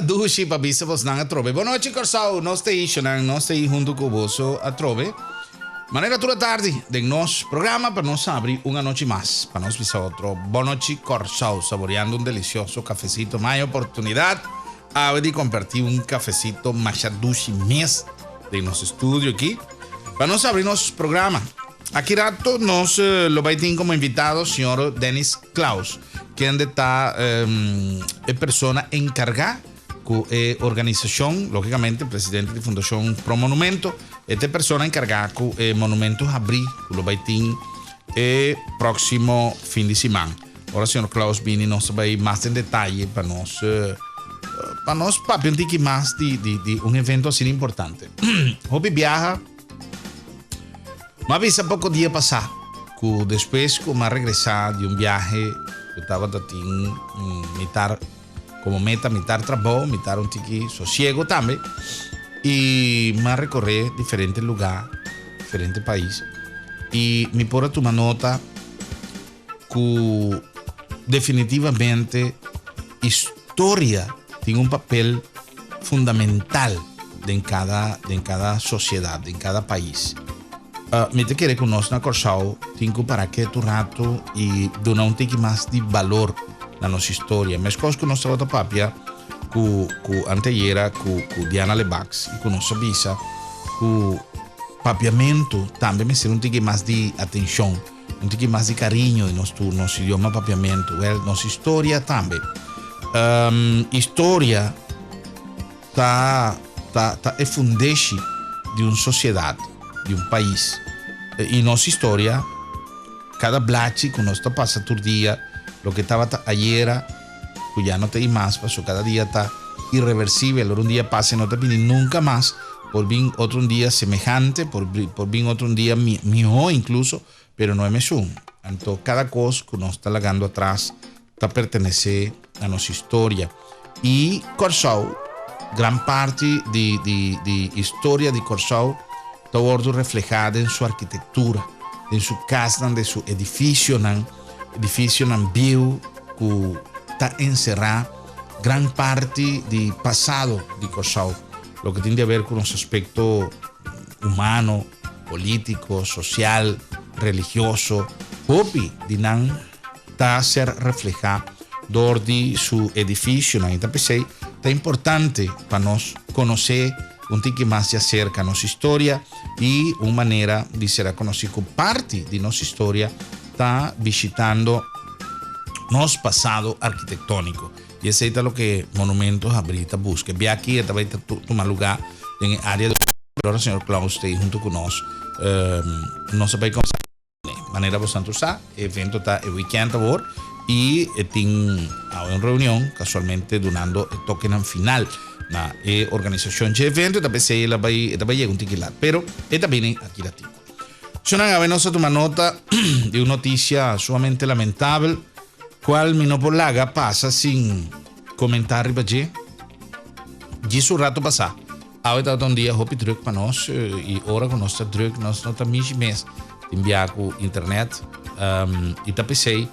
dushi para visa vos nang a trove. Boa noite, Corsau. Nós te junto com vos a trove. Maneira toda tarde de nosso programa para nós abrir uma noite mais. Para nós visar outro. Boa noite, Corsau. Saboreando delicioso cafecito. Mais oportunidade de compartir cafecito machadushi mês de nosso estúdio aqui. Para nós abrir nosso programa. Aqui rato nós lo vai ter como invitado o senhor Dennis Klaus, que está é pessoa encarregada com a organização, logicamente, presidente da Fundação Pro Monumento, esta pessoa encarregada com o Monumento Abrir, que lo vai ter próximo fim de semana. Agora o senhor Klaus Bini nos vai mais em detalhe para nós papo um pouquinho mais de evento assim importante. Hobby viaja. Mas há pouco dia passado, que depois que eu regressar de viaje, eu estava mitar como meta, mitar trabalho, mitar tique sossego também, e me recorrer diferentes lugares, diferentes países, e me pôr a tomar nota que definitivamente história tem papel fundamental em cada sociedade, em cada país. Me te querer conosco na Corsau, tenho para que tu rato e donar tique mais de valor na nossa história. Mas coisa que nós outra papia, com anteira, com Diana Lebax e com nossa visa, com papiamento também me ser tique mais de atenção, tique mais de carinho em nosso idioma papiamento, nossa história também. História é fundeixe de uma sociedade, de um país. E nossa história, cada blate que nós passa todo dia, o que estava ayer, que já não tem mais, passou cada dia está irreversível. Um dia passa e não te vem nunca mais, por vir outro dia semejante, por vir outro dia melhor incluso, pero não é mesmo. Então, cada coisa que nós está largando atrás está pertenece a nossa história. E Corsau, gran parte de história de Corsau está reflejada em sua arquitetura, em sua casa, em seu edifício viu que está encerrado gran parte do passado de Corsau, o que tem a ver com o aspecto humano, político, social, religioso, hopi de não está a ser reflejado dentro de seu edifício. Então pensei, é importante para nós conhecer tique mais de acerca nossa história e uma maneira de ser conhecido como parte de nossa história está visitando nosso passado arquitetônico. E esse é o que Monumentos Abrir busca. Vem aqui, vai tomar lugar em área do agora o senhor Klaus está junto conosco. Nós vai começar de maneira bastante usar. O evento está o weekend agora e tem uma reunião, casualmente, donando o token final na organização de evento, também se ela vai chegar um tique lá, pero também aqui lá tico. Se não há nós tomar nota de uma notícia sumamente lamentável, qual Minopolaga passa sem comentar ribaje. Diz o rato passar. Há um dia hopi druk para nós e ora com nossa druk nós não estamos mês enviar com internet e também sei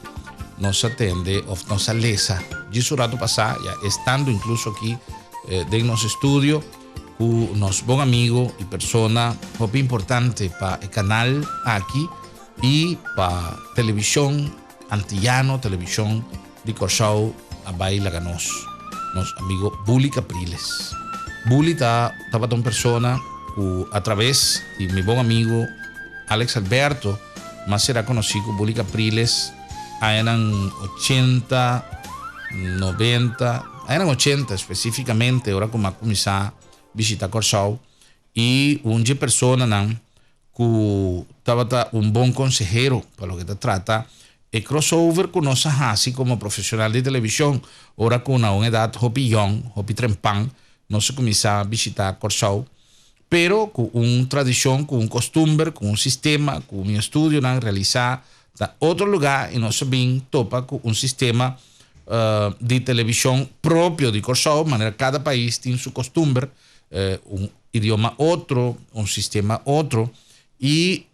nós atende ou nós lesa. Diz o rato passar, já estando incluso aqui de nosso estúdio, com nosso bom amigo e pessoa muito importante para o canal aqui e para a televisão antillano, televisão de Corsau, a baila ganos, nosso amigo Bully Capriles. Bully estava uma pessoa que, através de meu bom amigo Alex Alberto, mas será conhecido como Bully Capriles, eram 80, 90, eram 80 especificamente, agora como a começar a visitar Corsau, e uma pessoa que estava um bom consejero para o que se trata, e crossover com nossa raça como profissional de televisão, agora com uma idade hopi young, hopi trempang, nós começar a visitar Corsau, pero com uma tradição, com um costume, com um sistema, com um estúdio, realizar em outro lugar, e nós também topa com um sistema de televisão próprio de Corsau, de maneira que cada país tem seu costume, um idioma outro, um sistema outro, e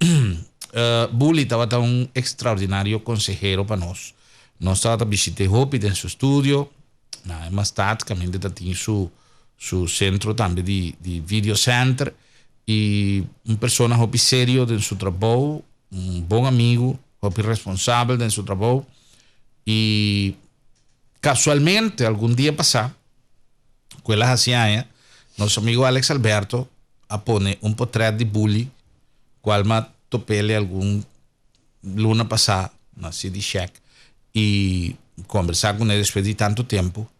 Bully estava um extraordinário consejero para nós. Nós estávamos visitando Hopi em seu estúdio, Más tarde también tiene su centro también de video center y una persona hobby serio de su trabajo, un buen amigo, hobby responsable de su trabajo y casualmente algún día pasado, cuelas hacía nuestro amigo Alex Alberto a poner un portrait de bully cual me topele algún luna pasada, así de check y conversar con él después de tanto tiempo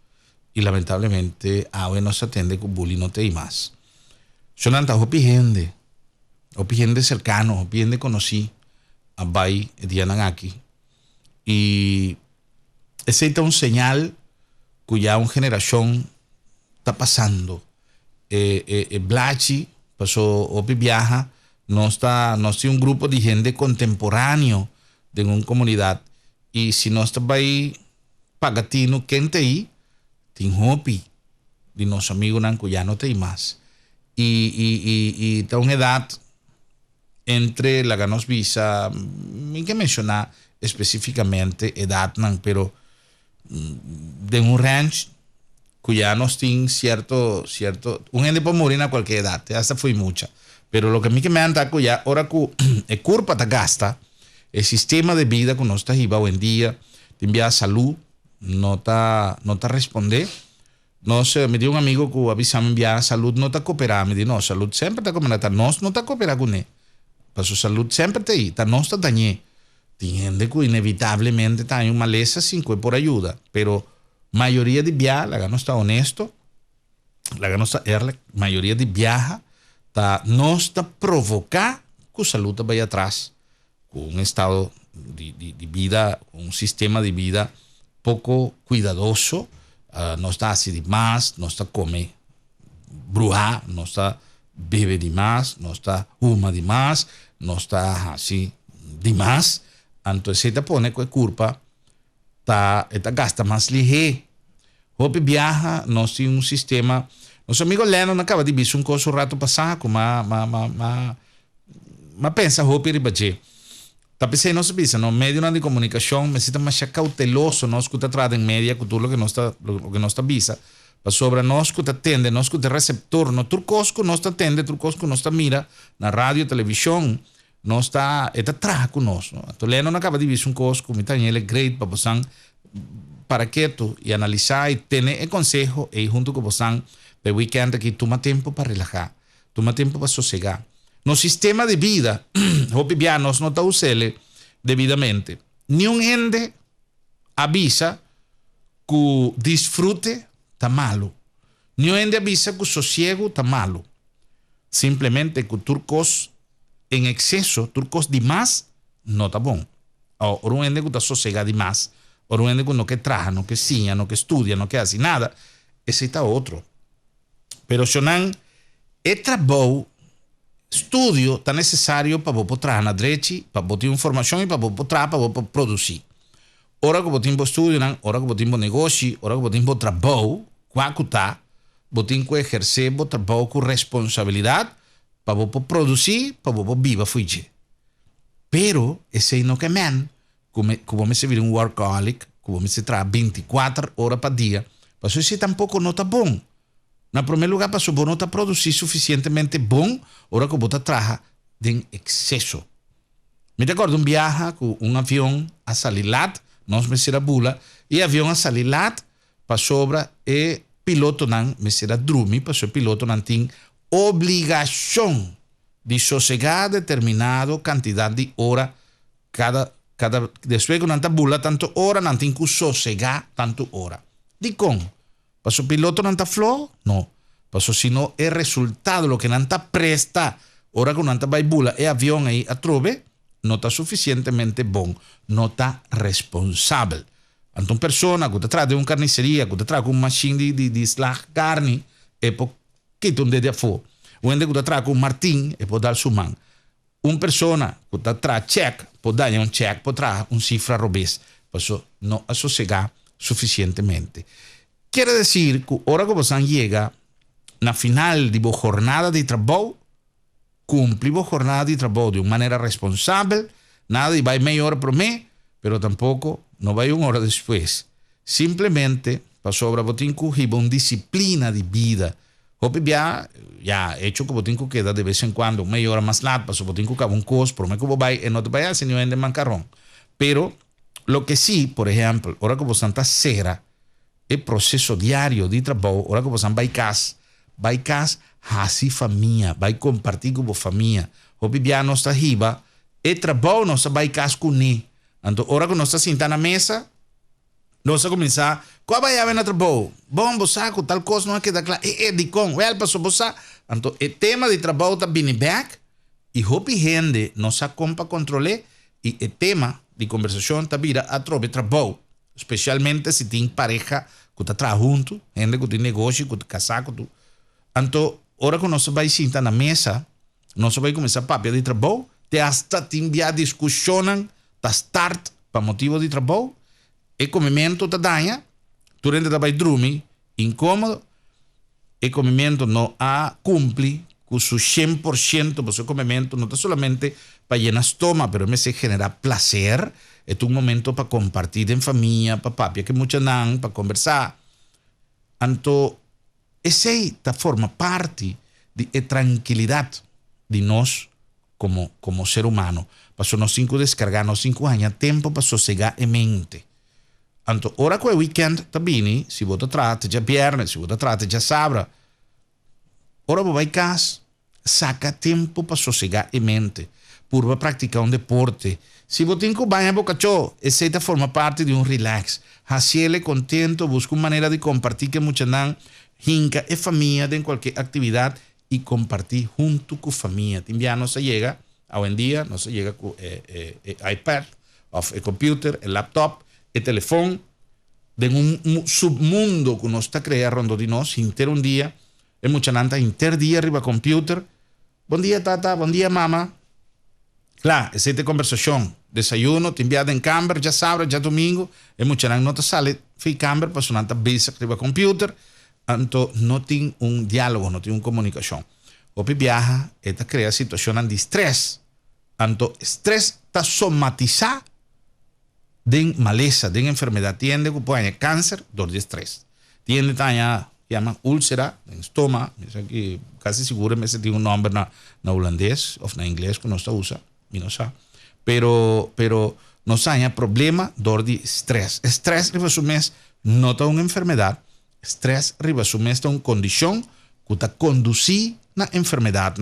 y lamentablemente ahora no se atiende con bullying no te hay más. Yo no estaba gente cercano, gente conocí a Bay Diana aquí y ese es un señal cuya una generación está pasando. Blachi pasó Opi viaja, no está un grupo de gente contemporáneo de una comunidad y si no está ahí pagatino quien te ahí tin hopi de nuestro amigo nan ya no te hay más y está una edad entre la ganos visa hay que mencionar específicamente edad nan pero de un ranch cuya nos tiene cierto un gente puede morir a cualquier edad hasta fue mucha pero lo que a mí que me anda cuya ahora que es culpa te gasta el sistema de vida que nos está iba hoy en día te envía salud no está responde no sé me dio un amigo que avisa me envía salud no está cooperar me dice no salud siempre está cooperando no está cooperando con él para su salud siempre te está no está dañé entiende que inevitablemente está en una maleza sin que por ayuda pero mayoría de viaja la gano está honesto la gano está la mayoría de viaja no está provocar que salud vaya atrás con un estado de vida, un sistema de vida poco cuidadoso, no está así de más, no está come bruja, no está bebe de más, no está huma de más, no está así de más. Entonces se te pone que culpa, esta gasta más ligero. Hopi viaja, no tiene un sistema. Nuestro amigo Lennon acaba de ver un coso rato pasado, como pensa Hopi ribaje. Tapi se não se pensa, no medio de comunicação, me sinto mais cauteloso, nós que atrás em média, com tudo o que nós está visa, para sobre nós que atende, nós que receptor, no turcos que nós atende, turcos que nós mira na rádio, televisão, nós está atrás com nós. Então, Leno acaba de ver um coisa que me está ele great para você para quieto e analisar e ter o conselho e junto com você, para o weekend aqui, toma tempo para relajar, toma tempo para sossegar. No sistema de vida, hopibianos no está usando debidamente. Ni un gente avisa que disfrute está malo. Ni un gente avisa que sosiego está malo. Simplemente que turcos en exceso, turcos de más, no está bon. O un gente que está sosegado de más, o un gente que no que trabaja, no que ciña, no que estudia, no que hace nada, ese está otro. Pero Shonan, el trabajo estudio está necessário para você trabalhar na direita, para você ter informação e para você trabalhar, para você produzir. Ora que você tem estudo, ora que você tem negócio, ora que você tem trabalho, quando está, você tem que exercer o trabalho com responsabilidade para você produzir, para você viver fugir. Pero esse não é man, como você vira um workaholic, como você trabalha 24 horas por dia, mas isso tampouco não está bom. En primer lugar, para su no está producir suficientemente bom, ahora que vos trabaja de exceso. Me recuerdo un viaje con un avión a Salilat, no me será bula, y avión a Salilat, para sobra, el piloto nan, me será drumi, para su piloto nan tiene obligación de sosegar determinada cantidad de hora cada después que nan ta bula, tanto hora, nan tiene que sosegar tanto hora. Di con. Paso piloto no está flow, no. Paso si no es resultado lo que no está presta, ahora que no está baibula, el avión ahí a trove, no está suficientemente bon, no está responsable. Ante una persona que te trae de una carnicería, que te trae con un machine de slag carne, es por quito un dedo a fuego. O que te trae con un martín, es por dar su man. Una persona que te trae check, por dar un check, por traer un cifra robés. Paso no asosegar suficientemente. Quiere decir que ahora que você llega na final de la jornada de trabajo, cumple la jornada de trabajo de una manera responsable, nada de va media hora por mes, pero tampoco no va una hora después. Simplemente para sobra botinku hiba una disciplina de vida. Hopi ya hecho que botinku queda de vez en cuando, media hora más larga, paso botinku cabo un cos, por me que voy en otro país, señor de mancarrón. Pero lo que sí, por ejemplo, ahora que vos tanta cera, el proceso diario de trabajo, ahora que vos vai casa, así familia, vai compartir con vos familia. Hopi no está hiba, el trabajo no está vai casa con ni. Entonces, ahora que no está sentado en la mesa, nós a começar, qual vai haver na trabalho? Bom, você com tal coisa não é que dá claro. Dicom, well, passou você. Então, o tema de trabalho está bem back e hopi gente nós a compa controlar e o tema de conversação está vira a trobe trabalho. Especialmente se tem pareja que está trabalhando junto, gente que tem negócio, que está casado. Então, hora que nós vai sentar na mesa, nós vai começar a papel de trabalho, te hasta tem via discussão, tá start para motivo de trabalho. E comimento ta danha, durante da vai dormir, incômodo, e comimento não a cumpre com su 100%, porque o comimento não está solamente para llenar estômago, pero me se genera placer, é um momento para compartir em família, para papia que muita não, para conversar. Então, esse forma parte de tranquilidade de nós como ser humano. Passou nós 5 descargar, nós 5 anos, tempo para sossegar a mente. Anto, ora que weekend tabini, si vota trate già viernes, si vota trate già sabra. Ora vai casa, saca tempo para sossegar a mente, para praticar um deporte. Si vota in cubaña bocachó, essa forma parte de um relax. Haciele contento, busca uma maneira de compartir que mucha nan, hinca e família de qualquer atividade e compartir junto com família. Timbia não se chega, hoje em dia, não se chega com iPad, o computer, o laptop, el teléfono, de un submundo que nos está creando de nos, inter un día, es mucha nanta, inter día arriba computer, buen día tata, buen día mamá. Claro, esa es conversación, desayuno, te enviado en camber, ya sábado, ya domingo, es mucha nanta, no te sale, fui camber, pues nanta, besa arriba computer, entonces no tiene un diálogo, no tiene una comunicación. Opi viaja, esta crea situación de estrés, entonces estrés está somatizado de maleza, de enfermedad, tiene que puede cáncer, dolor de estrés. Tiene también, llama úlcera, en estómago, casi seguro me tiene un nombre na holandés o na inglés que no se usa, no sé. Pero no hay problema, dolor de estrés. Estrés, resume, no es una enfermedad. Estrés, resume, es una condición que te conduce a la enfermedad.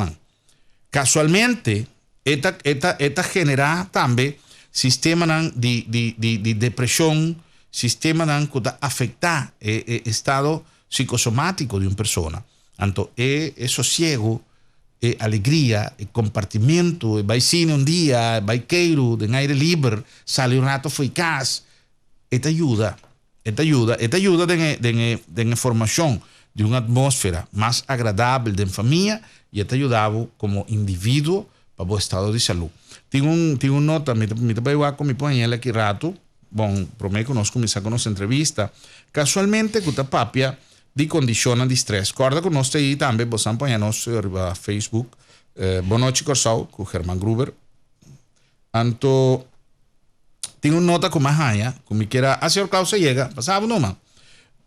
Casualmente, esta genera también sistema de depresión, sistema que afecta el estado psicosomático de una persona. Entonces, el sosiego, alegría, el compartimiento, va cine un día, va queiro, en aire libre, sale un rato eficaz. Esta ayuda en formación de una atmósfera más agradable de familia y esta ayuda como individuo para el estado de salud. Tengo un nota, me voy a acompañar aquí rato. Bom, prometo que nós começar com nossa entrevista. Casualmente, com a papia de condição de estresse. Corda que nós aí também, você acompanha nós no Facebook. Boa noite, Corsal, com Herman Gruber. Então, tenho nota com Mahaya, com me queira. A senhora Cláudia chega, passava numa.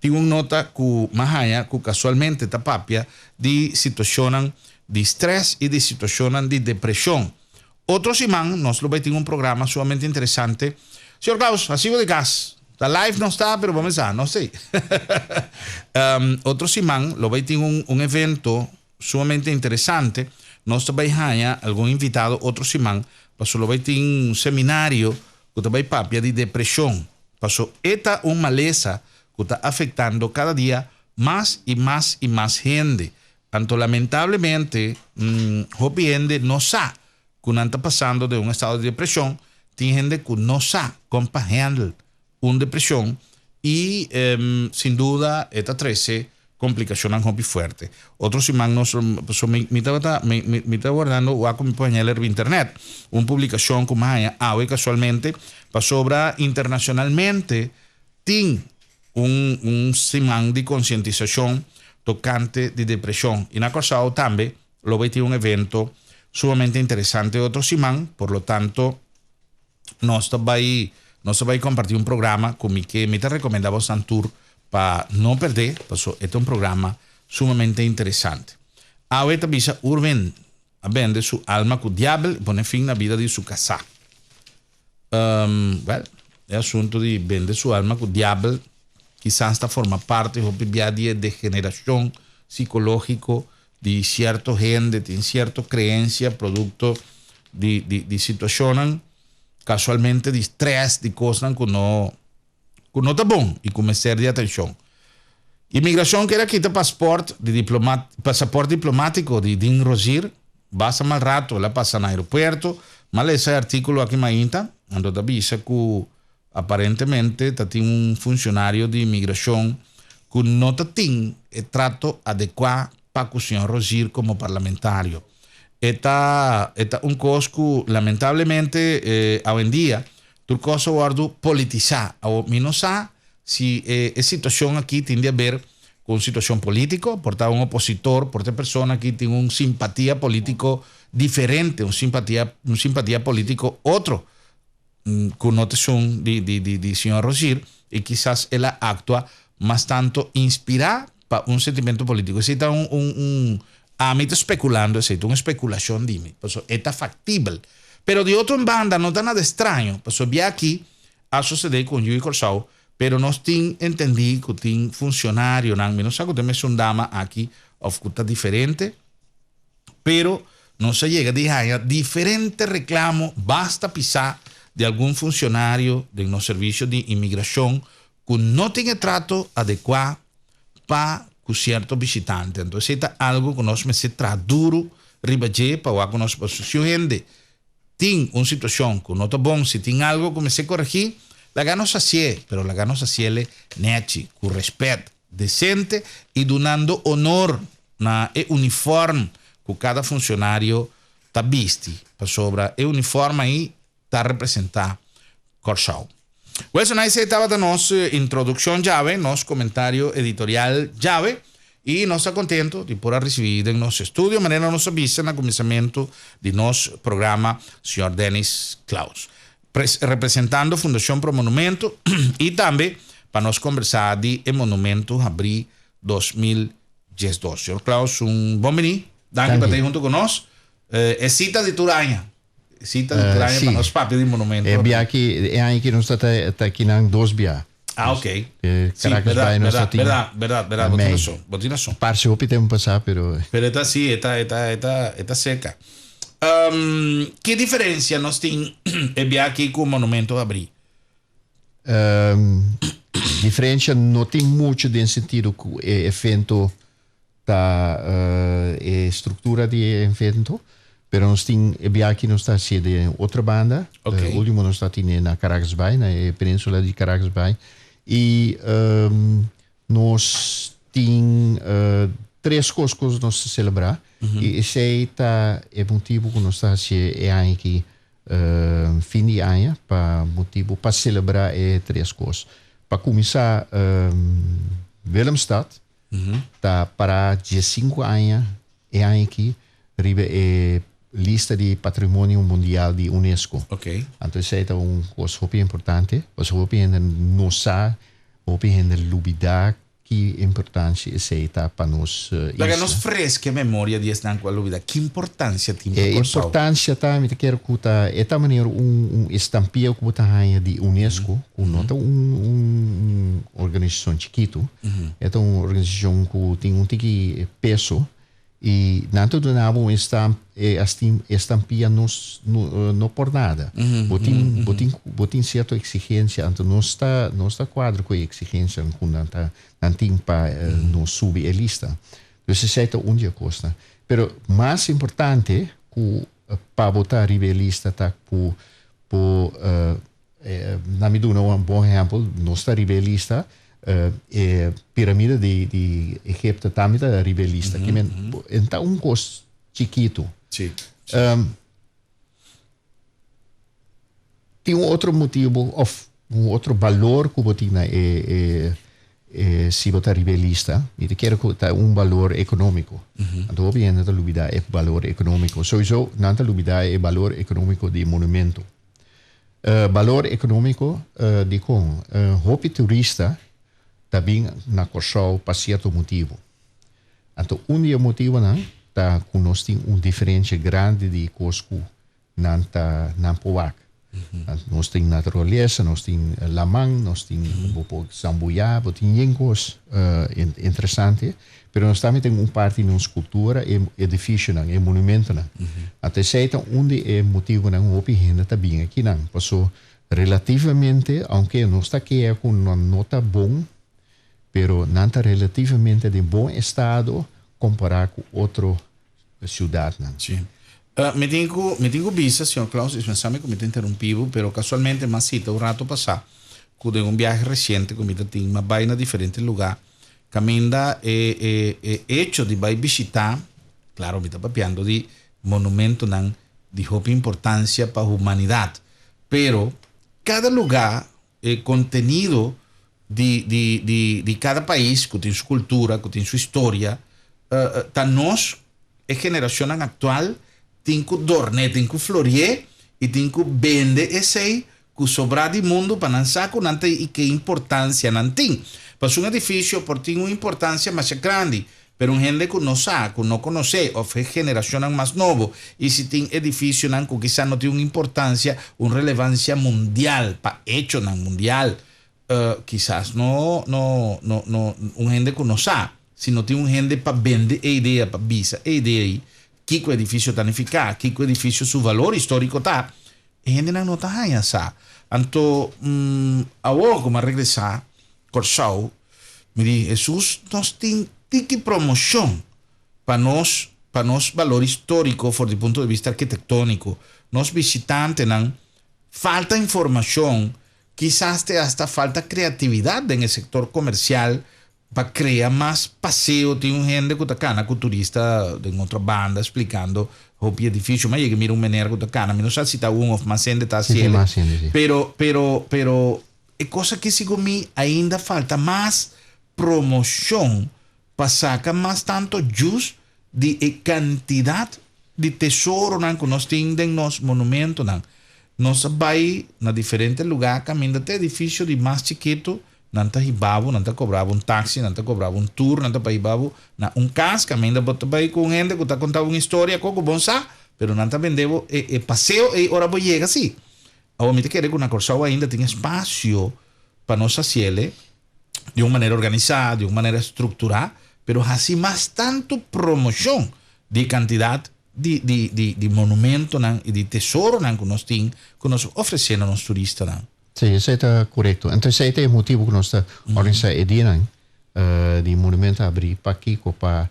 Tenho nota com Mahaya, com casualmente a papia de situação de estresse e de situação de depressão. Otro semana, nos lo va a tener un programa sumamente interesante. Señor Klaus, así de gas. La live no está, pero vamos a, no sé. Otro semana, lo va a tener un evento sumamente interesante. Nos va a tener algún invitado otro semana. Pasó, lo va a tener un seminario que va a papia de depresión. Pasó, esta una maleza que está afectando cada día más y más y más gente. Tanto lamentablemente, gente no sabe que no está pasando de un estado de depresión, tiene gente que no sabe cómo handle una depresión y sin duda esta 13 complicaciones muy fuertes. Otros semanas me estaba guardando o acompañar en internet una publicación que hoy casualmente pasó internacionalmente tiene un semana de concientización tocante de depresión y en la cosa también lo voy a tener un evento sumamente interesante otro semana, por lo tanto nos va a compartir un programa con mi que me te recomendaba Santur para não perder, porque é um programa sumamente interessante. Ahorita bisa Urben a vender sua alma com o diabo e põe fim na vida de sua casa. É assunto de vender sua alma com o diabo, quizás está forma parte de degeneração psicológica de certa gente, de certa crença, producto de situações casualmente de estresse, de coisas que não está bom e começar de atenção. Imigração que era aqui passaporte diplomático de Din Rosir, basta mal rato, ela passa no aeroporto, mas esse artículo aqui mainta, onde avisa que aparentemente tem funcionário de imigração que não tem o trato adequado para o senhor Rosir como parlamentário. Esta coisa que, lamentavelmente, hoje em dia, tudo coisa guardo politizar. Eu não sei se a situação aqui tem a ver com situação política, porque opositor, porque pessoa que tem uma simpatia político diferente, uma simpatia político outro, com notação de senhor Rosir, e quizás ela atua mas tanto inspirar para um sentimento político. Isso é estou especulando, é uma especulação de mim. É factível. Mas de outra banda, não está nada estranho. Porque vi aqui a suceder com Yui Corsau, mas nós temos entendido que tem funcionário, não sei que temos uma dama aqui, que está diferente, mas não se chega a dizer, diferente reclamo, basta pisar de algum funcionário no serviço de imigração que não tem trato adequado para o certo visitante. Então, isso é algo que nós me duro, ribaje, para que nós possamos gente tem uma situação que não está bom, se tem algo que me se corrigir, la gana saciar, pero la gana saciar nechi, com respeito decente e donando honor na uniforme que cada funcionário está visto. Para sobre o uniforme aí está representar Corsau. Pues nós estava da nossa introdução chave, nosso comentário editorial chave, e nós estamos contentos de poder receber em nosso estúdio, de maneira nos avisa no começamento de nosso programa, Sr. Denis Klaus, representando a Fundação Pro Monumento e também para nós conversar de Monumento Abril 2012. Sr. Klaus, bom venir, danke por estar junto conosco. É cita de Turanha. Cita de Turanha para nós papel de monumento. É aqui, que não está aqui na 2 bia. Ah, ok. Caracas vai não está verdade. Botinação. Parte o tempo passar, pero está sim, está seca. Que diferença nós tem aqui com o monumento Abril? Diferença não tem muito no sentido que o evento a estrutura de evento. Pero nós temos aqui nós está de outra banda, o último nós está na Caracas Bay, na península de Caracas Bay, e nós temos 3 coisas que nós celebrar, e esse é o motivo que nós está aqui fim de ano, para motivo para celebrar 3 coisas. Para começar, Willemstad está para 5 anos aqui, lista de patrimônio mundial de Unesco. Ok. Então, isso é coisa muito importante. Você vai nossa, vai lubida que importante é para nós. Porque nós fresca a memória de esta lubida. Que importância tem? Importância também quero que é maneira estampia que está de Unesco, que não é uma organização chiquito, é uma organização que tem um peso. E nanto do nabo estampia não por nada. Botin certa exigência, então não está quadro com exigência quando não tem para não subir a lista. Então isso é uma coisa. Pero mais importante que para botar a lista tá por na me dá bom exemplo, não está a lista. Piramide de Egipto também está rivelista. Então, coisa chiquito. Sim. Tem outro motivo, outro valor que você tem se você rivelista. E quero que tenha valor econômico. Então, obviamente, a lubida é valor econômico. Sowieso, não a lubida é valor econômico de monumento. Valor econômico de com hopi turista também na Corsol para certo motivo. Então, motivo não tá que nós temos diferença grande de cosco na Poac. Nós temos natureza, nós temos lamang, nós temos sambuia, nós temos yenkos interessante, mas nós também temos parte de nossa cultura, edifício, monumento. Até certo onde é motivo não houve gente também aqui não. Passou relativamente, aunque nós está aqui com uma nota bom, pero não está relativamente de bom estado comparado com outra cidade. Sim. Me tengo visa, señor Klaus, dispensadme que me te interrumpivo, pero casualmente más cita un rato pasado, de un viaje reciente, que me tengo una vaina diferente lugar, caminda hecho de vai visitar, claro, me está papiando de monumento nan de hope importancia para la humanidad, pero cada lugar, contenido de cada país, que tiene su cultura, que tiene su historia, nos, generación actual, tem que dormir, tem que florir e tem que vender esse que sobrar do mundo para não saber e que importância não tem. Mas um edifício por ter uma importância mais grande, mas gente que não sabe, que não conhece, ou é geração mais nova, e se tem edifício que quizás não tem uma importância, uma relevância mundial, para hecho mundial, quizás não gente que não sabe, se não tem gente para vender a ideia, para visa a ideia aí, que o edifício está eficaz, que o edifício seu valor histórico está, e a gente não está aí, sabe? Então, agora como regressar, Corsol, me diz, Jesus, nós tem que promoção para nós valor histórico, do ponto de vista arquitetônico, nós visitantes, não, falta informação, quizás hasta falta criatividade no setor comercial, para criar mais passeio. Tem gente que está cá, com turista de outra banda, explicando o edifício, mas que mira menino que está cá, não sei se está ou mais gente está assim. Pero é coisa que sigo me ainda falta mais promoção para sacar mais tanto jus de quantidade de tesouro que nós temos nos monumentos. Nós vai na diferentes lugares, caminhando até edifício de mais chiquito, não está ribavo, não está cobrava táxi, não está cobrava tour, não está para ribavo, casca, ainda bota para com gente que está contando uma história, coco bom sa, pero não está vendendo passeio e ora vou chegar assim. A mim te querer que na Corsol ainda tem espaço para nós fazer de uma maneira organizada, de uma maneira estruturada, pero assim mais tanto promoção de quantidade de monumento e de tesouro que nós temos, que nós oferecemos aos turistas. Sim, isso está correto. Então, esse é o motivo que nós estamos organizando a ideia de monumento abrir para aqui, para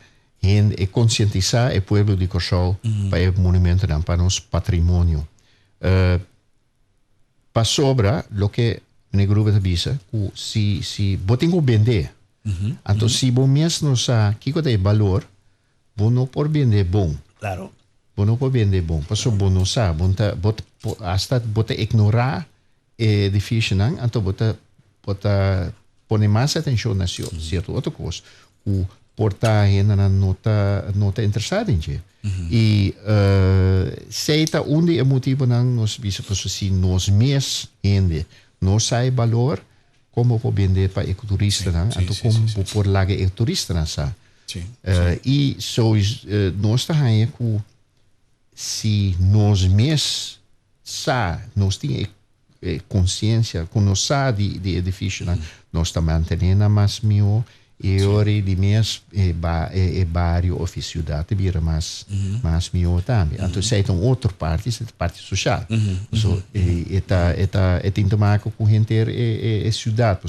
conscientizar o povo de Corsol para o monumento, para nosso patrimônio. Para sobra, o que o grupo de visa, se botem o vender, então se bom mesmo não sabe que é o valor, bom não pode vender bom. Claro. Bom não pode vender bom, porque bom não sabe, hasta bota ignorar é difícil, não? Então, bota põe mais atenção na certa outra coisa. O portar ainda não está interessado em isso. E se está onde é motivo não nós visa para se nós mesmos ainda não sai valor como para vender para ecoturista, não? Então, como por lá que ecoturista não sabe. E nós está aí com se nós mesmos sabe, nós temos consciência, conoscar de edifício, nós estamos mantendo mais mil e ora de mês bairro oficialidade vira mais mil também. Então, isso é outra parte, é parte social. Tem que tomar com gente cidade.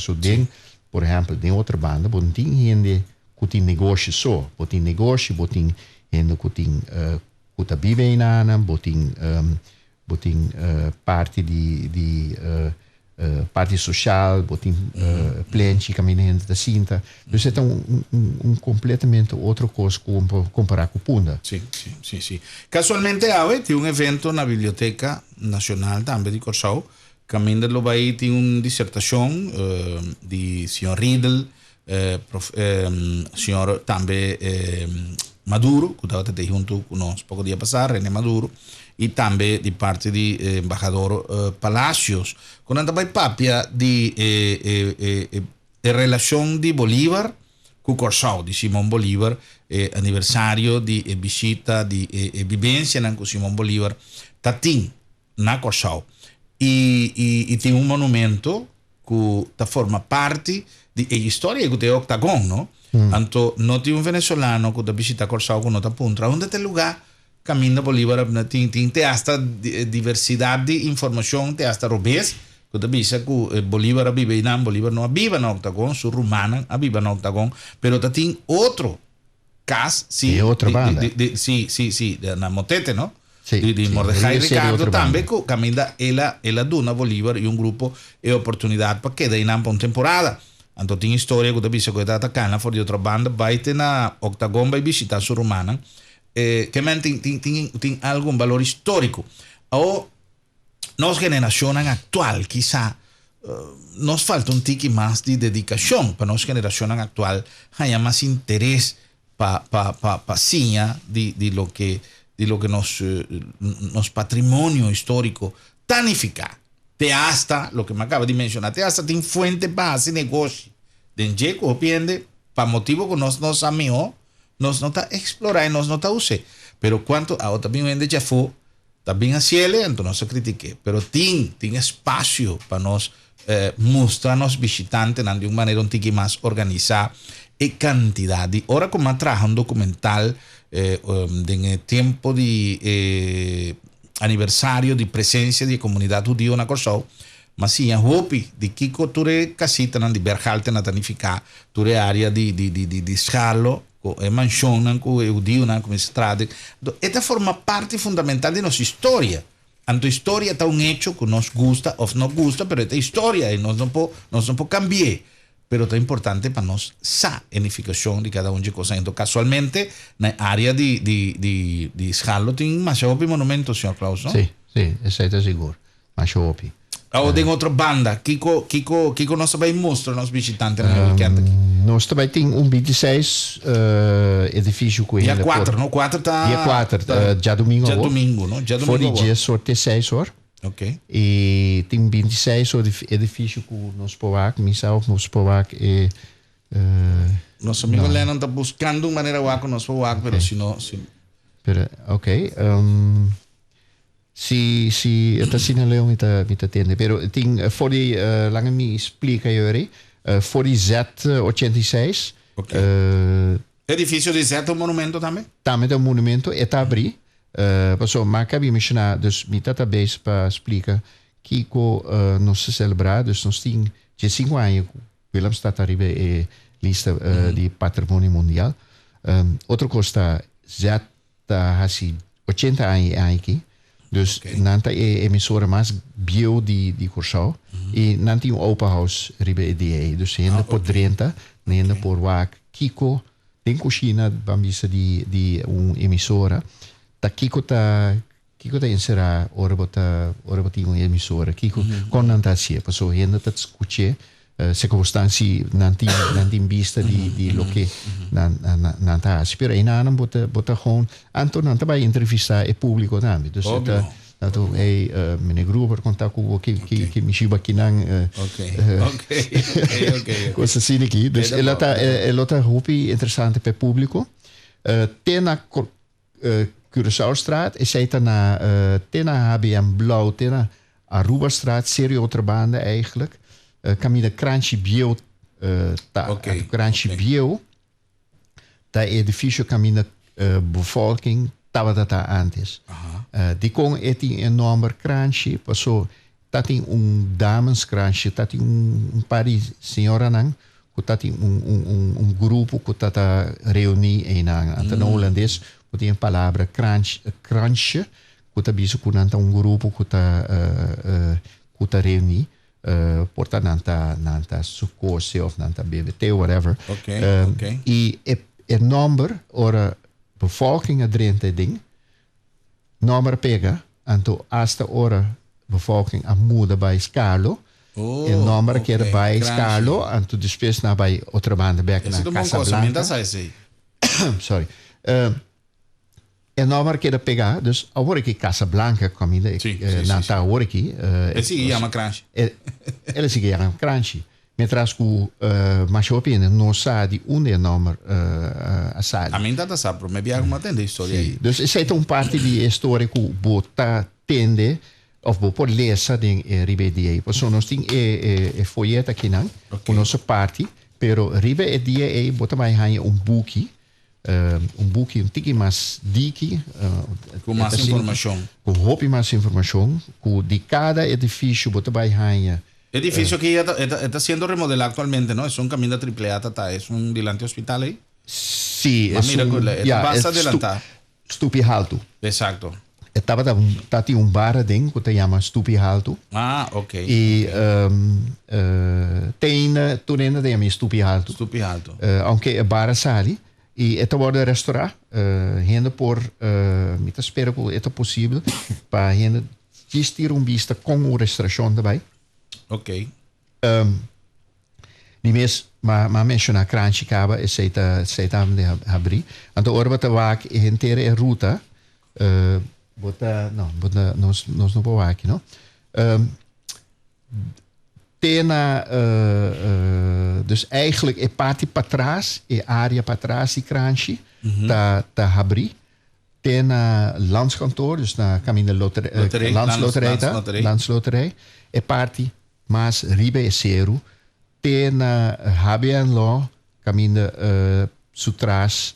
Por exemplo, tem outra banda, tem gente que tem negócio só, tem negócio, tem gente que está vivendo, tem parte de parte social, tem plente, caminhando da cinta. Então, é completamente outra coisa comparar com Punda. Sim. Casualmente, hoje tem evento na Biblioteca Nacional também de Corsol. Caminho do Bahia tem uma dissertação de Sr. Riedel, Sr. também Maduro, que estava até junto conosco pouco dia passado, René Maduro, e também de parte de embaixador Palacios. Quando a gente vai papia de la relazione di Bolívar con Corsao, di Simón Bolívar, anniversario di visita, di vivenza con Simón Bolívar, tatin na Corsao. E tem un monumento che forma parte di storia che è Octagon, no? Anto non ti un venezuelano che visita Corsao con nota punta, onde te lugar cammina Bolívar, te hasta diversidad de información, te hasta robes, que te dice que Bolívar vive en Bolívar no vive en Octagon, su rumana vive en Octagon, pero te tiene otro caso, sí, de otra banda. Sí, de la motete, ¿no? Sí, di Mordecai Ricardo también que camina ela Duna Bolívar y un grupo de oportunidad para quedar en una temporada. Anto tiene historia que te dice que está atacando por de otra banda, va a Octagon, va a visitar su rumana. Que tiene algún valor histórico. O nos generación actual, quizá nos falta un tiki más de dedicación para nos generación actual, haya más interés para de lo que nos patrimonio histórico tanificar. Te hasta, lo que me acaba de mencionar, te hasta tiene fuente para hacer negocio. Den jeco piende, para motivo que nos amigos, nos nota explorar y nos nota use. Pero cuanto a también vende ya fue, también a cielo, entonces no se critique. Pero tiene espacio para nos mostrarnos visitantes de una manera un tiki más organizada y cantidad. Y ahora como trabaja un documental en el tiempo de aniversario de presencia de comunidad judía en Corsao, mas sim, a hopi de Kiko ture casita de Berhalte na tanificar ture área de Scalo, mansione com judeu na com estrada. Esta forma parte fundamental de nossa história. Anto história está um hecho que nos gusta ou não gusta, pero esta história e nós não pode cambiar. Pero é importante para nós sa edificação de cada de coisa. Então, casualmente, na área de Scalo tem mais hopi monumento, senhor Klaus, não? Sim, isso é seguro. Mais hopi. Ou tem outra banda, Kiko nós também mostra nos visitantes na weekend aqui. Nós também temos 26 edifícios com ele. Dia 4, não? 4 está... Dia 4, já domingo. Já domingo, não? Já domingo. Foi dia sorte 6 horas. Ok. E tem 26 edifícios com nós Povac, Missal, nós Povac e... Nosso amigo Lennon está buscando uma maneira com nós Povac, mas se não... Ok. Si ita sinaleong ita tende, pero ting for die lange mi explica Yuri, for die Z86. Okay. Edifício de Z, um monumento também? Também é um monumento, é abri. Passou, mas cabe mencionar, dus mi tata base para explicar que nós celebrar, dus nós tem 5 anos, Willem staat arriba e lista de patrimônio mundial. Outra coisa, Z hasi 80 anos aqui. Dus nanta emissora mais bio de Corsao e nanti open house ribe EDA. Dus hende por 30, hende por wak Kiko tem coxina bambisa de emissora. Ta Kiko ta insera ora bota uma emissora. Kiko con nanta sia, passo hende ta escuche circunstanze nanti vista di lo che nanta aspira e nanam bota gewoon anto nanta vai entrevistar e pubblico também dus dat meneer Gruber contact com que me chiba aqui nang coisa assim aqui dus ela tá hopi interessante per público tena Curaçaostraat e sei tena HBM Blauw tena Arubastraat serie outra banda eigenlijk caminha Cranchi Bio Cranchi Bio da edifício caminha bevolking tava data antes die kon eti een nummer Cranchi passou tá tem dames Cranchi tá tem par de senhora nang que tá tem grupo que tá reunir em na holandês que tem a palavra Cranchi que tá biso que nanta grupo que tá reunir porta nanta sucose of nanta BBT whatever. Okay. E number ora bevolking adrente ding number pega anto hasta ora bevolking a muda bij Scalo e number que era bij Scalo anto depois na bij outra banda back na Casablanca. Sorry. E number que era pegar, dus agora que Casablanca comida nanta agora que ele se chama Cranchi. Ele se chama Cranchi. Mientras que mais opinião não sabe onde é o número a sabe. A mim tá sabe, pero me viaja uma tenda história aí. Dus essa é uma parte de história que bota tende of por lesa den ribe Porque nós tem folheta aqui não, com nossa parte, pero ribe dia bota mais book. Um tiki mais diki com mais informação, com roupa mais informação, com de cada edifício bota vai ganhar. Edifício que está sendo remodelado actualmente, ¿no? Es un camino de triple A, es un delante hospital ahí. Sí, es un... Vas a adelantar. Stupi Alto. Exacto. Tinha um bar dentro que se chama Stupi Alto. Ah, ok. E tem ainda tem Stupi Alto. Stupi Alto. Aunque é bar sali. E esta borda restaurante, ainda por, me espero que é possível, para ainda existir vista com o restauração também. Ok. Die mes maar mencionar Crunchy Caba e seita de abrir. Então ora bota vac e inteira ruta bota nós não vou aqui, não? Tena dus eigenlijk é parte para trás, é área para trás de Crunchy tá abrir. Tena landskantoor, dus na caminho landsloterij, é parte mas ribe e zero tena habian lo caminho sutras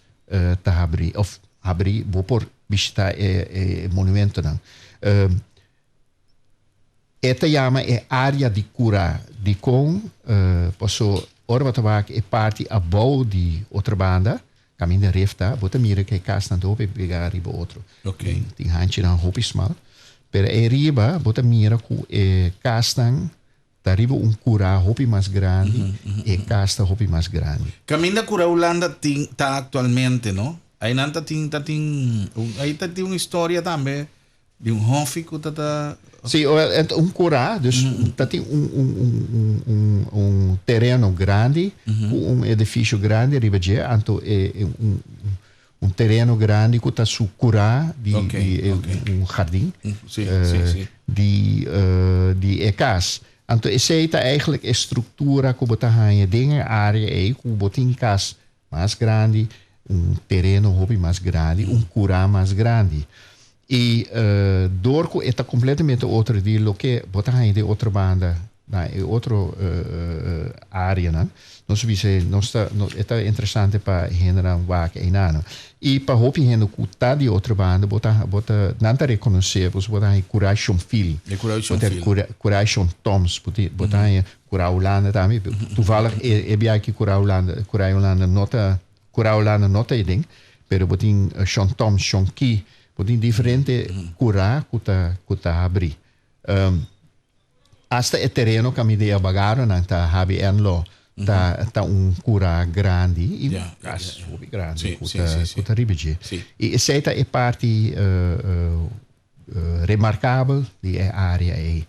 ta abri of abri vou por visitar monumento não esta chama área de cura de com posso ora tabac é parte a bou de outra banda caminho refta bota mira que casa tanto hope pegar riba outro tem hanche na hope small pero riba bota mira ku castan arriba cura hopi mais grande e casta hopi mais grande. Caminho da cura Holanda está atualmente, não? Aí não tem uma história também de hofi que tá. Sim, cura, dus tem terreno grande, edifício grande, arriba de, então terreno grande que está su cura de jardim, de casa. Então, essa é eigenlijk a estrutura que você tem dingen área aí, que você tem casa mais grande, terreno hobby mais grande, cura mais grande. E door que está completamente outro de lo que você tem de outra banda, na outra área, né? Nós vimos, é interessante para generar vaca e nada. E para hobby gente que está de outra banda, você não está reconhecer, você tem Curation Phil, Curation Toms, você tem Cura Holanda também. Toevallig é aqui Cura Holanda nota idem, pero você tem Sean Toms, Sean Key, você tem diferente cura que está abrir. Hasta o terreno que me deu bagaro, não está habendo lo. Tá cura grande e grande que ribige e essa é parte remarcável da área aí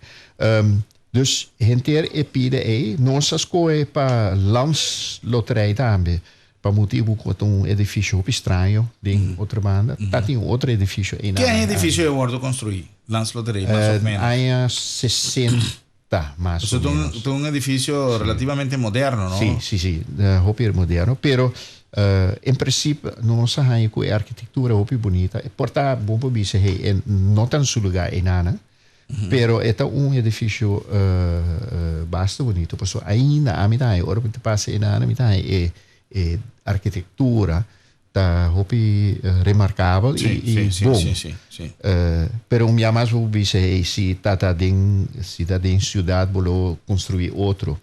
dus inteiro pide aí nossas coisas para landsloterij também para motivo que edifício estranho de outra banda tem outro edifício aí que edifício é o construir landsloterij mais ou menos aí 60 más o menos. Es un edificio relativamente moderno, ¿no? Sí, hopi moderno, pero en principio no sabemos que a arquitectura hopi bonita, porta bom para dizer, não tan su lugar en nada, pero é edificio bastante bonito, por eso ainda a mitad, ahora que te pasa en nada, mitad arquitectura tá hopi remarcável e bom. Sim. Pero minha mais vou dizer se tá em cidade vou construir outro.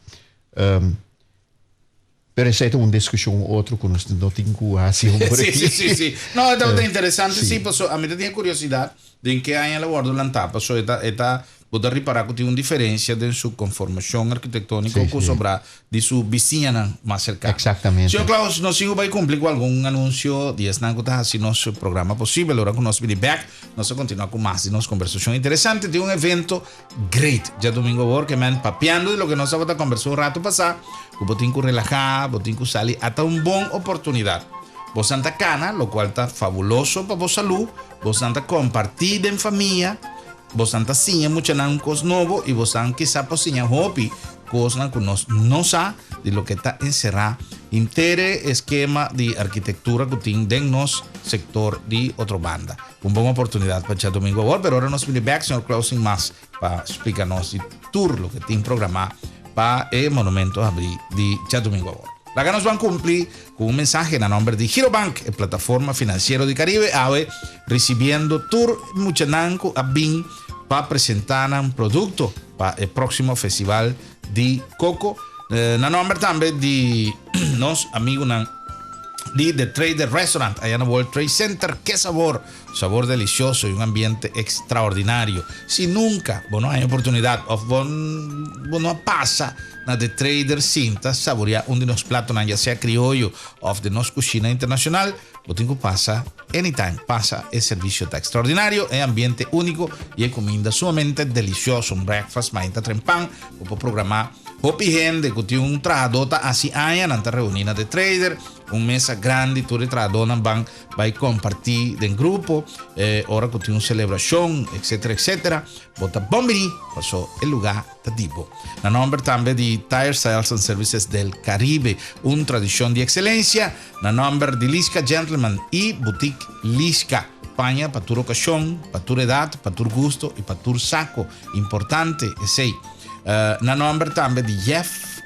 Pero essa é uma discussão outro que nós não temos assim por aqui. Sim. Não, é interessante, sim, porque a mim tinha curiosidade de em que ano ela guardou lá tá, porque está pode reparar que tem uma diferença de sua conformação arquitetônica com sobra de sua vizinha mais cercana. Exatamente. Senhor Klaus, nós vai cumprir com algum anúncio de esta assim nosso programa possível. Agora que nós vamos back, nós vamos continuar com mais de nossa conversação interessante de um evento great. Já domingo agora que me papeando de lo que nós vamos a conversar um rato passar, que você tem que relajar, você tem que sair até uma boa oportunidade. Você anda cana, lo qual está fabuloso para a saúde, você anda compartir em família. Você anda sim, muito não cos novo e você anda quizá cozinhar hobby coisa que nós não sabe de lo que está encerrado intere esquema de arquitectura que tem dentro do nosso sector de outra banda. Uma boa oportunidade para o domingo agora, mas agora nós vamos back, senhor Closing, mais para explicar-nos o tour lo que tem programado para o monumento abrir de domingo agora. Lá que nos van a cumplir con un mensaje en nombre de Girobank, plataforma financiera de Caribe, recibiendo tour muchananco a BIN para presentar un producto para el próximo festival de Coco. En nombre también de nos amigos de The Trader Restaurant, allá en el World Trade Center. ¡Qué sabor! Sabor delicioso y un ambiente extraordinario. Si nunca, bueno, hay oportunidad, bueno, pasa na The Trader Cinta, saborear de los platos, ya sea criollo o de nuestra cocina internacional, botingo pasa anytime, pasa, el servicio está extraordinario, el ambiente único y el comida sumamente delicioso, un breakfast, maíta trempán, puedo programar hopi gente que tiene un trajadota así hay en esta reunión de trader, un mesa grande, tú de trajadona van a compartir en grupo, ahora que tiene una celebración, etcétera, etcétera, bota bombini, pasó el lugar de tipo. En nombre también de Tire Sales and Services del Caribe, una tradición de excelencia, en nombre de Lisca Gentleman y Boutique Lisca. España, para tu ocasión, para tu edad, para tu gusto y para tu saco. Importante es ahí. Na nombre también de Jeff,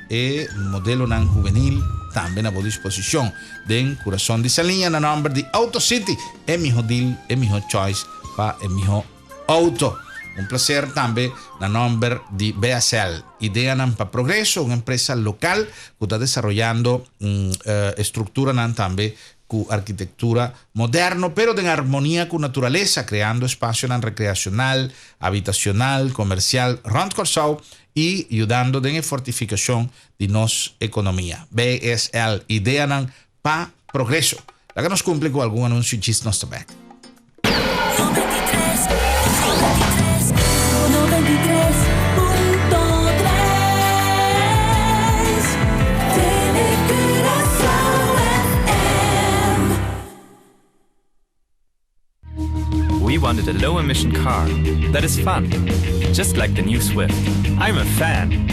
modelo nan juvenil, también a buena disposición. Den corazón de Salinha, na nombre de Auto City, es mi deal, es mi choice para el mi auto. Un placer también, na nombre de BASL, Idea para Progreso, una empresa local que está desarrollando estructura también con arquitectura moderna, pero en armonía con naturaleza, creando espacio recreacional, habitacional, comercial, rond Corsau y ayudando en la fortificación de nuestra economía. BSL, Idea para Progreso. La que nos cumple con algún anuncio y nos también. We wanted a low-emission car that is fun, just like the new Swift. I'm a fan.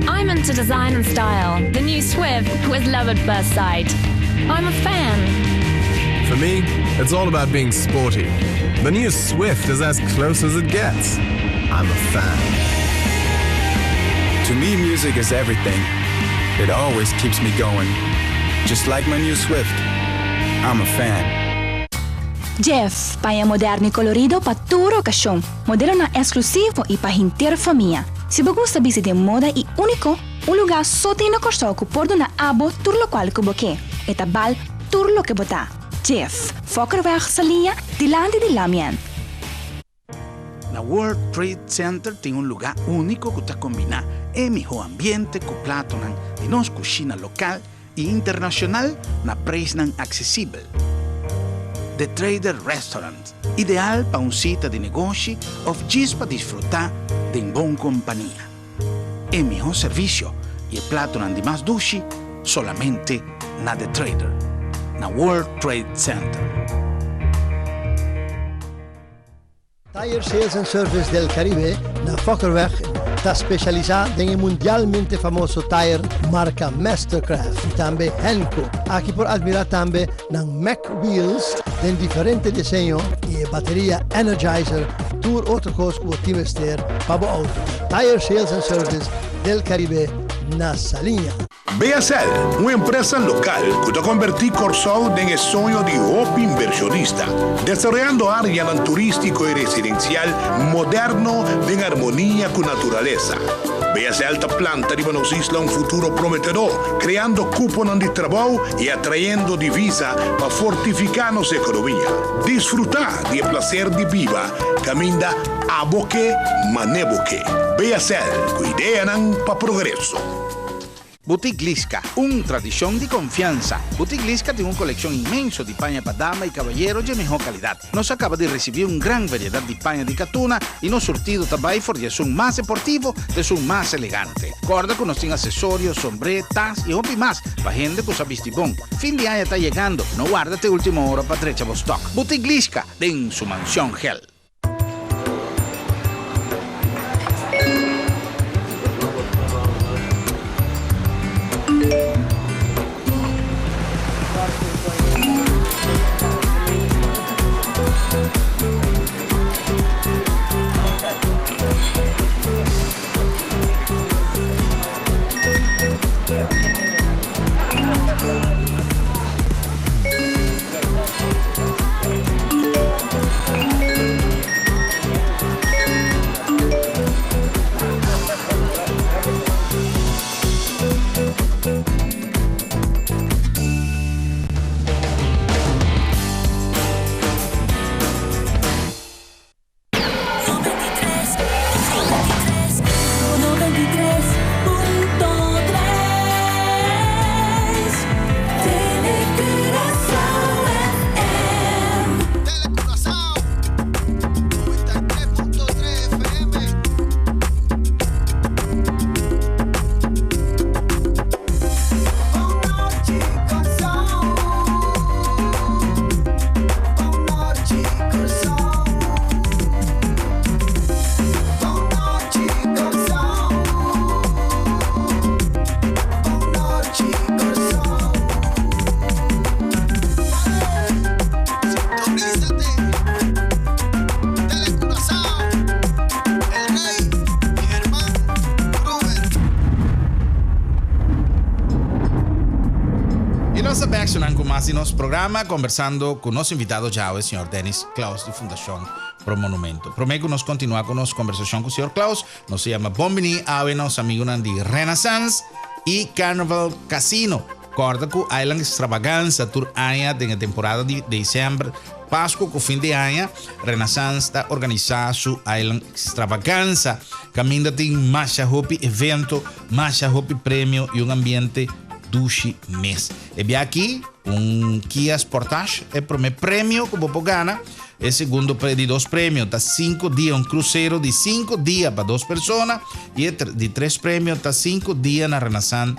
I'm into design and style. The new Swift with love at first sight. I'm a fan. For me, it's all about being sporty. The new Swift is as close as it gets. I'm a fan. To me, music is everything. It always keeps me going. Just like my new Swift, I'm a fan. Jeff, paia moderno e colorido para toda ocasión. Modelo na exclusivo e para inteira família. Se você gosta de moda e único, um lugar só tem no Corsau que pode na abo tudo lo qual que você e tabal tudo lo que botar. Jeff, Fokkerweg Salinha, dilante de Lamien. Na World Trade Center tem lugar único que está combinado el mejor ambiente con platos de nuestra cocina local e internacional na preço accessível. The Trader Restaurant, ideal para cita de negocio o just para disfrutar de buena compañía. El mejor servicio y el plato de más dulce solamente na The Trader, na World Trade Center. Tire Sales and Service del Caribe, na Fokkerweg, está specializado en el mundialmente famoso tire marca Mastercraft y también Hankook. Aquí por admirar también na Mack Wheels de diferentes diseños y batería Energizer, tour otro cosa que te investir para auto. Tire Sales and Service del Caribe, na Salinha. BSL, uma empresa local que está convertindo Corsau em sonho de outro inversionista, desarrollando áreas turístico e residencial moderno em harmonia com a natureza. BSL está planta de nos isla um futuro prometedor, criando cupos de trabalho e atraindo divisa para fortificar nossa economia. Desfrutar de placer de viva, caminda a boque, maneboque. BSL, com ideia para progresso. Boutique Lisca, una tradición de confianza. Boutique Lisca tiene una colección inmensa de pañas para damas y caballeros de mejor calidad. Nos acaba de recibir una gran variedad de pañas de catuna y nos surtido también de son más deportivo, de son más elegante. Corda que nos tiene accesorios, sombrero, taz y hopi más para gente que sabe bon. Fin de año está llegando, no guárdate última hora para trecha stock. Boutique Lisca, en su mansión Hell. más de nuestro programa conversando con nuestro invitado ya, el señor Dennis Klaus de Fundación Pro Monumento. Prometo nos continuar con nuestra conversación con el señor Klaus. Nos llama Bombini, ave nos amigos de Renaissance y Carnival Casino. Corda que Island Extravaganza tour año de la temporada de diciembre. Páscoa com fim de ano, Renaissance está organizando su Island Extravaganza. Caminda tem mais evento, mais prêmio e ambiente duche mês. E bem aqui, Kia Sportage é o primeiro prêmio que você ganha. É segundo de 2 prêmios, tá 5 dias, cruzeiro de 5 dias para 2 pessoas. E de 3 prêmios, tá 5 dias na Renaissance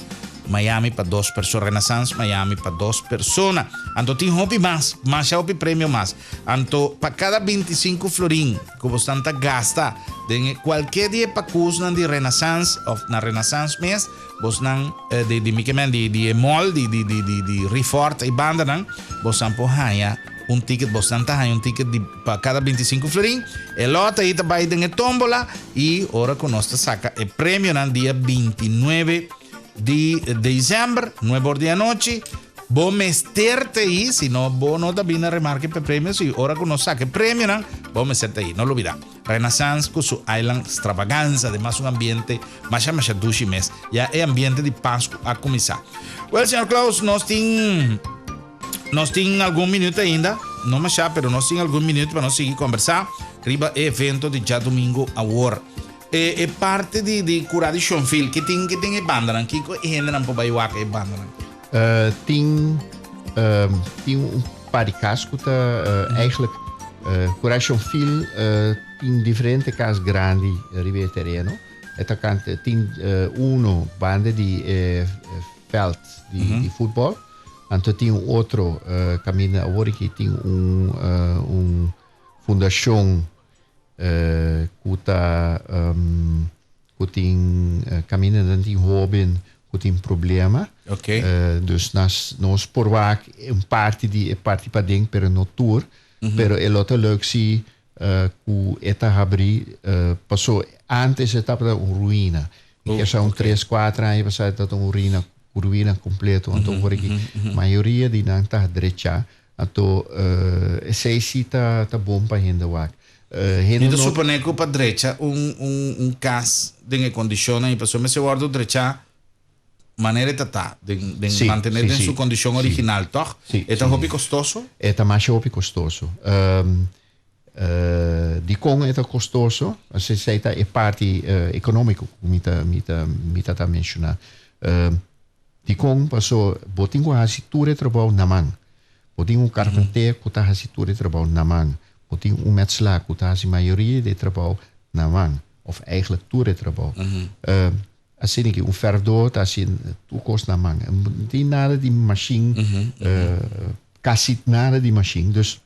Miami para 2 pessoas, Renaissance Miami para 2 pessoas. Então tem hobby mais prêmio mais. Então, para cada 25 florim que você gasta, de qualquer dia para curso de Renaissance, ou na Renaissance mês, você não, de mall, de Refort e banda, você pode ganhar ticket, você tem ticket para cada 25 florim. E lota aí também tem tombola e ora que nós saca o prêmio no dia 29 de diciembre, 9 horas de noche. Vos meterte ahí, si no, vos no también remarque para premios. Y ahora que nos saque premio, ¿no? Vos meterte ahí, no lo olvides. Renaissance con su Island Extravaganza, además un ambiente más dushi mes. Ya es ambiente de Pascua a comenzar. Bueno, señor Klaus, nos tiene algún minuto ainda. No más ya, pero nos tiene algún minuto para nos seguir conversar. Arriba evento de ya domingo a war. É parte de curar de Schonfield que tem banda, que ainda não pode ir a banda. Tem par de casco tá eigenlijk curar Schonfield tem diferentes casas grandes ribe terreno. Eta canta tem banda de veld de futebol. Então tem outro caminho agora que tem fundação que tem caminho de Robin que tem problema. Okay. Dus nós porwaak parte para dentro pero no tour, pero el outro leuk zie que eta abri passou antes etapa da ruína. Que são 3-4 anos passado uma ruína completo, então agora que maioria de não está direita, então sei se tá bom para renda wak. Então, supone que para a direita, caso de condição, e pessoa me se guarda direita, maneira de manter em sua condição original, toch? É tão hobby custoso? É tão mais hobby custoso. De como é tão custoso, se sei que é parte econômica, me tá mencionar. De como passou, botem com a cintura de trabalho na mão, botem carpinteiro que tá a cintura de trabalho na mão. Tem metselaar que a maioria de trabalho na mão, ou eigenlijk toer de trabalho. Assim que verdoor, assim, toekomst na mão. Não tem nada de machine, quase nada de machine. Dus,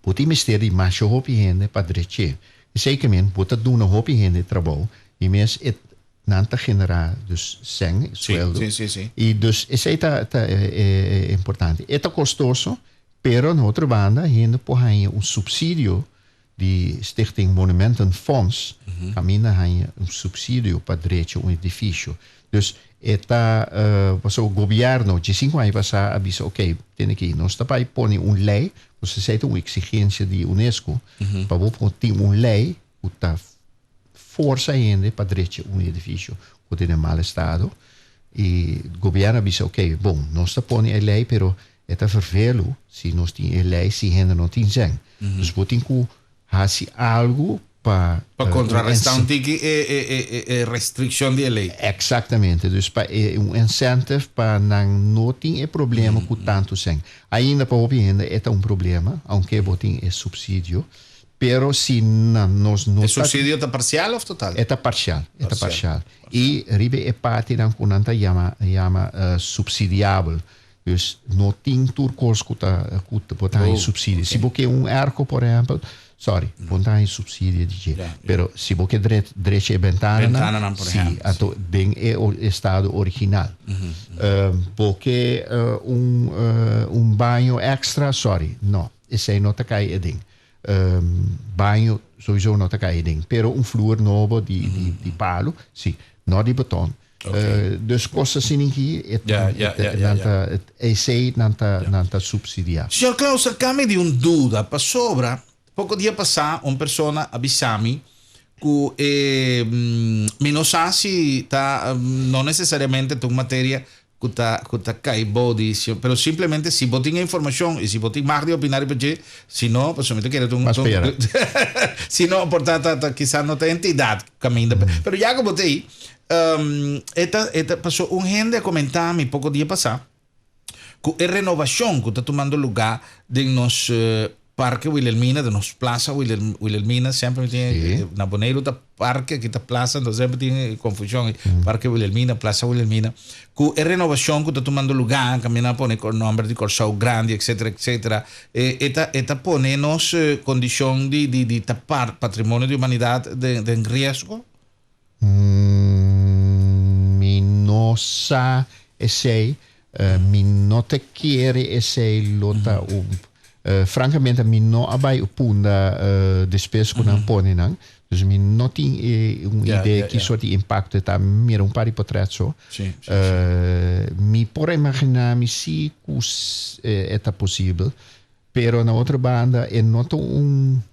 pode mister mais hobby rende para direito. Zekermente, pode doen een hobby rende trabalho. E mesmo não te generar dus sangue, sueldo. Sim. E dus, isso é importante. É custoso. Pero, na outra banda, ainda por aí subsídio de Stichting Monumentenfonds. Caminha aí subsídio para direito edifício. Dus, o governo, de 5 anos passar, avisa, ok, tem que nós também pôr lei, você sei uma exigência de UNESCO, para ter lei que está força ainda para direito edifício que tem em mau estado. E o governo avisa, ok, bom, nós pôr a lei, pero é vervelho se nós temos lei se ainda não tem zijn. Dus we moeten fazer algo para contrarrestar restrição de lei. Exatamente. Dus para incentive para não ter problema com tanto zijn. Ainda para o ainda é problema, aunque botem subsídio. Pero se nós não. O subsídio está parcial ou total? Está parcial. E ribe é parte da que chama subsidiável. Dus não tem turcos que botar em subsídio. Se você arco, por exemplo, botar em subsídio de pero se você direito é ventana, por exemplo. Então bem é o estado original. Porque banho extra, não, esse aí não está caindo. Banho sowieso não está caindo. Pero flúor novo de palo, não de beton. Dus kosten zien hier het EC nanta subsidiar. Signor Klaus, acá di un duda pa sobra. Poco dia passar, una persona avvisami che mi non sa si non necessariamente tu materia que ta cai body, pero simplemente si botin información y si botin más de opinar porque si no, pues solamente quiere tu si no portata quizás no te entidad camina. Pero ya como te ahí esta pasó un gente a comentar mi poco día pasado que es renovación que está tomando lugar de nos Parque Wilhelmina, de nos Plaza Wilhelmina, siempre tiene na Boneiro da Parque, aqui da Plaza, então sempre tem confusão. Parque Wilhelmina, Plaza Wilhelmina. Que é renovação que está tomando lugar, caminhando por o nome de Corsau Grande, etc, etc. Eta pone nos condição de tapar patrimônio de humanidade em risco? Mi no sa essay, mi no te quiere essay lota francamente, mi no abai opunda despesa que não põe não. Dus mi no tem uma ideia que soort impacto está meer um par de portretos. Mi por imaginar mi si cus é possível, pero na outra banda é nota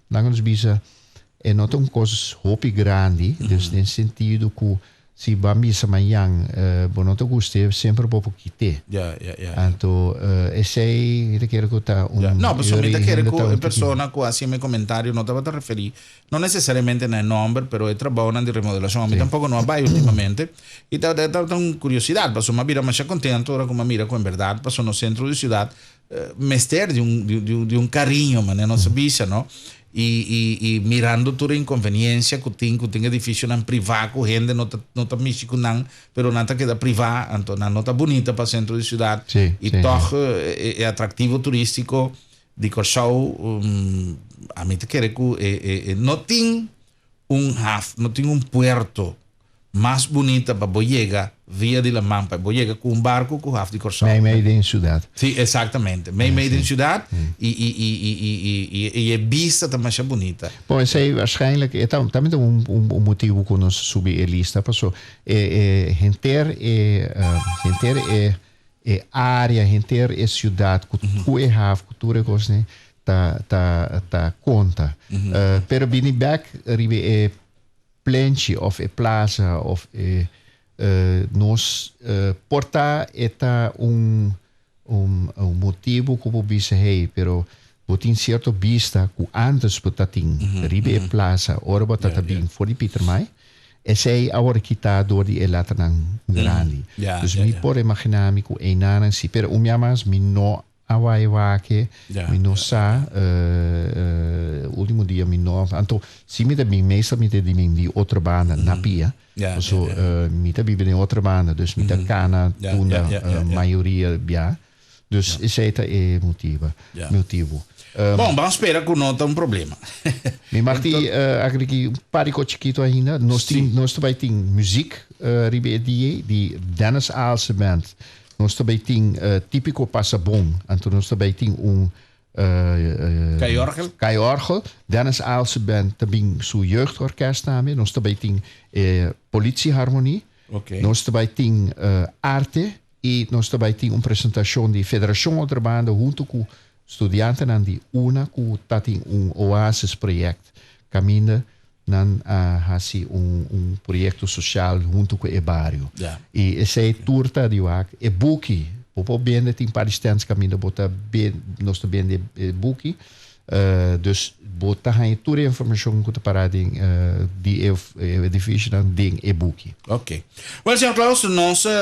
vamos dizer, é nota coisa hopi grande, dus nesse sentido que se bambisa manhã, bonoto guste sempre pouco quite. Então, esse aí eu quero contar não, pessoalmente quero que a pessoa que assim me comentário não estava a referir, não necessariamente na nome, pero é trabalho de remodelação. A mim tampouco não vai ultimamente. E tá com curiosidade, passou uma mira mais contento, agora com uma mira com verdade, passou no centro da cidade, mestre de carinho, mas não sabia, não? E mirando toda a inconveniência que tem edifício não privado, com gente não tá místico não, pero não tá queda privado, então não tá bonita para o centro da cidade. E toch é atrativo turístico de Corsau, a mim te quer que não tem não tem puerto mais bonita para Boyega via de la Mampa, Boyega com barco com de Corsau. Made in Ciudad. Sim, exatamente. Made in Ciudad e a vista também é bonita. Bom, isso aí, waarschijnlijk, também um motivo que nós subir a lista, passou, renter é área, renter é cidade, que é have, cultura, coisa, né, tá conta. Pero bini back, ribe é plantje of a plaza of nos porta eta motivo que o bisa hey, pero botin certo vista que antes botatin ribe plaza ora botata bem for di Pieter Mai sei agora kita door die elata grande. Dus mi por imaginar mi ku enanan si pero mas mi no awai wake mi no sa último dia mi no anto si mi de meestal mi de die outra banda na pia so mi de bibe in outra banda dus mi de kana tunda maioria bia dus essa é motivo. Bom, vamos esperar que não tem um problema. Mi marti agregi un parico chiquito ainda. Nós também tem muziek ribe die Dennis Aalse band. Nós também tem típico passabon. Então nós também tem Kaiorgel. Dennis Aalse band também sua jeugdorkest também. Nós também tem politieharmonie. Nós também tem arte e nós também tem uma apresentação de Federação Outra Banda junto com estudianten aan die una ku tati oasis project caminha nan hasi projeto social junto com o bairro e esse turta de wak e buki popo bende tem paristens caminha bota bem nós também de buki dus bota aí toda a informação que tá parada de edifício de e-book. Ok. Bueno, señor Klaus,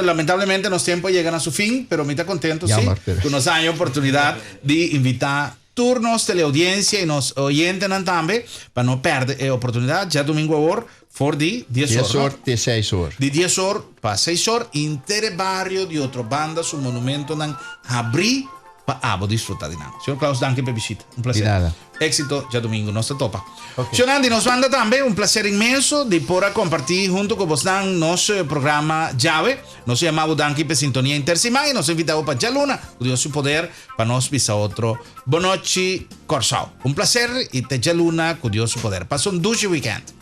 lamentablemente nuestro tiempo llega a su fin, pero me está contento que nos haya oportunidad de invitar turnos, teleaudiencia y nos oyenten también para no perder la oportunidad ya domingo ahora for de 10 horas. De 6 horas. De 10 horas para 6 horas, intere barrio de otra banda, su monumento nan abrir para disfrutar de nada. Señor Klaus, danke per visita. Un placer. De nada. Éxito ya domingo, nos topa. Señor Andy, nos manda también un placer inmenso de poder compartir junto con vos nuestro programa Llave. Nos llamamos Danke per sintonía intersemana y nos invitamos para ya luna, con Dios su poder, para nos pisar otro Bonochi Corsau. Un placer y te ya luna, con Dios su poder. Pasa un dulce weekend.